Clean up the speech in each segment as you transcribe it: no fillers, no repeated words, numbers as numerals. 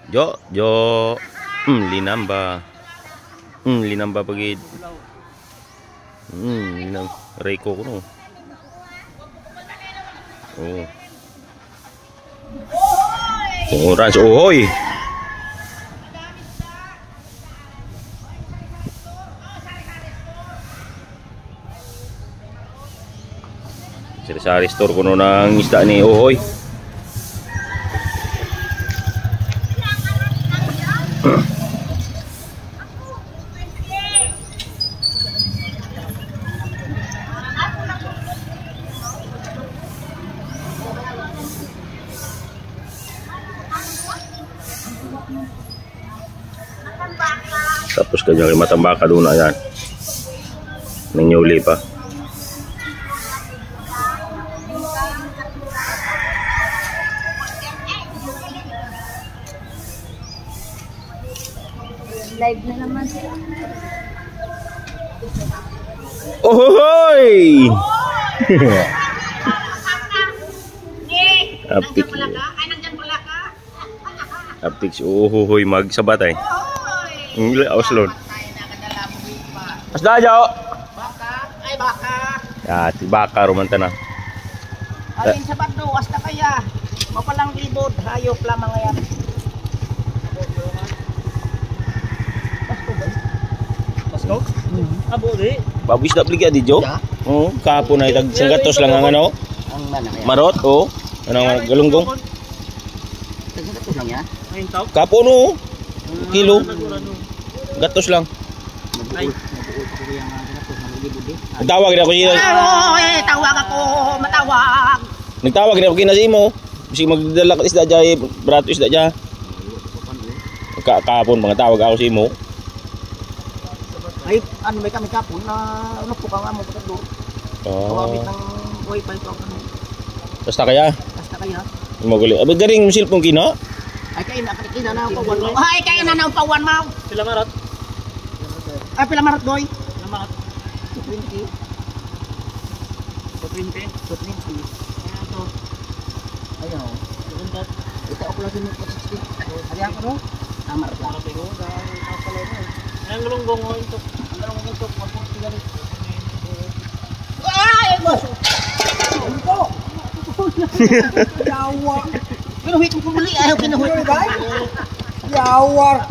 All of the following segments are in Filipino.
Jo. Linamba. Linamba pagid. Reiko ko no. Orange, ohoy. Sari-sari store kuno ng isda ni Ohoy. Tapos kanya kay matambaka doon na yan. Nangyuli pa. Live na naman. Ohoy! Aptik. Aptik si Ohoy magsabatay. Ngili auslon. Asda aja. Baka, ay baka. Ya, si baka rumanta na. Alin sa baddo, hasta kaya. Mapalang libod, hayop lamang ngayon. Pasko? Abo di. Babis na pligya di Jo. Oh, kahapon ay tag 100 lang ang ano. Ang mana kaya. Marot oh. Anong galunggong? Tag 100 lang ya. Kahapon oh. Kilo. Gatos lang. Nagtawag na ako siya. Ay, tawag ako, matawag. Nagtawag na ako kinasimo. Kasi magdala ka isda dyan, barato isda dyan. Kahapon, mga tawag ako si mo. Ay, ano may kami kapon na unapo ka nga mo pa doon. Tawagit ng wifi ko ako. Basta kaya? Basta kaya. Magali. Abig garing mo silpong kina? Ay, kaya nakakita na ang pawan mo. Ay, kaya na ang pawan mo. Pila marat? Ay, pila marat boy? Pila marat? 20. 20? 20. Ayan to. Ayaw. Ito ako lang sinunod 60. Harihan ko no? Amar lang. Ang galunggong mo ito. Ang galunggong ito. Magpunti galit. Ay! Ano po? Yawa. Pinuhit mo kumuli. Ayaw pinuhit mo. Yawar.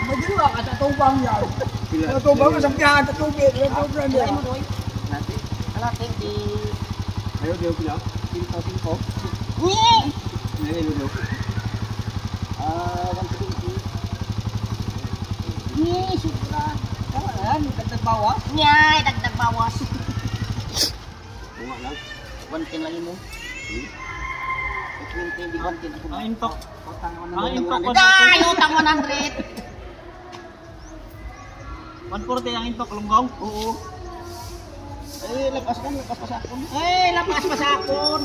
Magdala ka sa tubang yan. Sa tubang ka sa piyahan sa tubig. Ayaw mo doy. Natin di... Ayaw diyo pila? Pinto. Nyee! Ayaw diyo. 120. Nyee! Supra. Ayan, dagdag bawas. Nyee! Dagdag bawas. Bunga lang. 110 lang mo. 20, di 110. Ang intok. Ang intok. Ay! Utang 100. 140 ang intok, lunggong? Oo. Eh, lapas pa sa akon. Eh, lapas pa sa akon.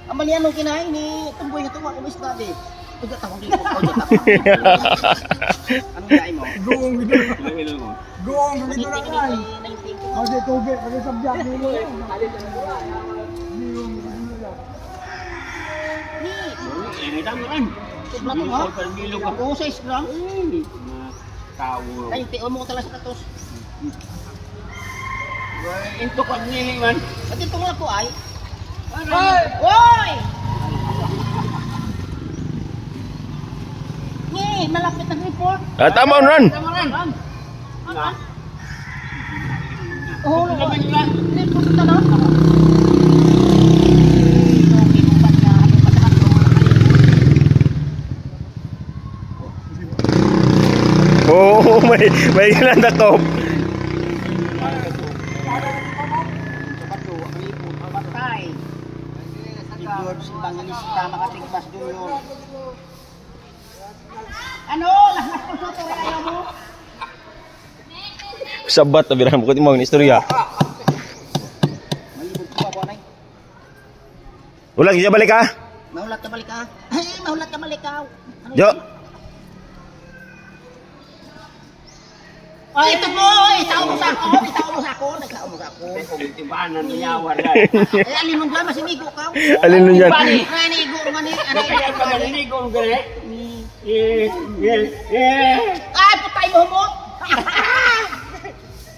Amalian nung kinain ni tumboy nga tuwa kung isda di. Pagkat ako dito. Anong kinain mo? Goong dito. Goong dito na kain. Kasi tubig, kasi sabjak dito. Ini dami kan. Ako sa islang. Ay, tiyon mo ko talaga sa katos. Ito ko niya man. At ito nga po ay. Oy! Ni, malapit ang report. Tama on run. Oh, report ta na. Oh, may ilan na top. Ano? Lahas ko sa tori ayaw mo? Sabat na birahan mo ko timang istorya. Ulang siya balik ha? Mahulat ka balik ka. Ay, mahulat ka balik ka. Jo. Ay, ito mo! Itaw mo sa ako! Itaw mo sa ako! Nagsaw mo sa ako! Tibanan niya waray. Eh, alin nun dyan? Masimigo ka? Alin nun yan? Ay, nigo nga ni. Kaya pa naliligo ang gani. Ay, putay mo mo!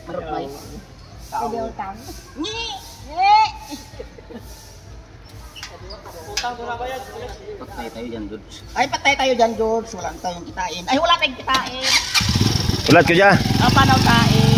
Marupay. Ni! Patay tayo dyan, Dudes. Ay, patay tayo dyan, George. Wala tayong kitain. Ay, wala tayong kitain. Ulat ko dyan. Paano tain?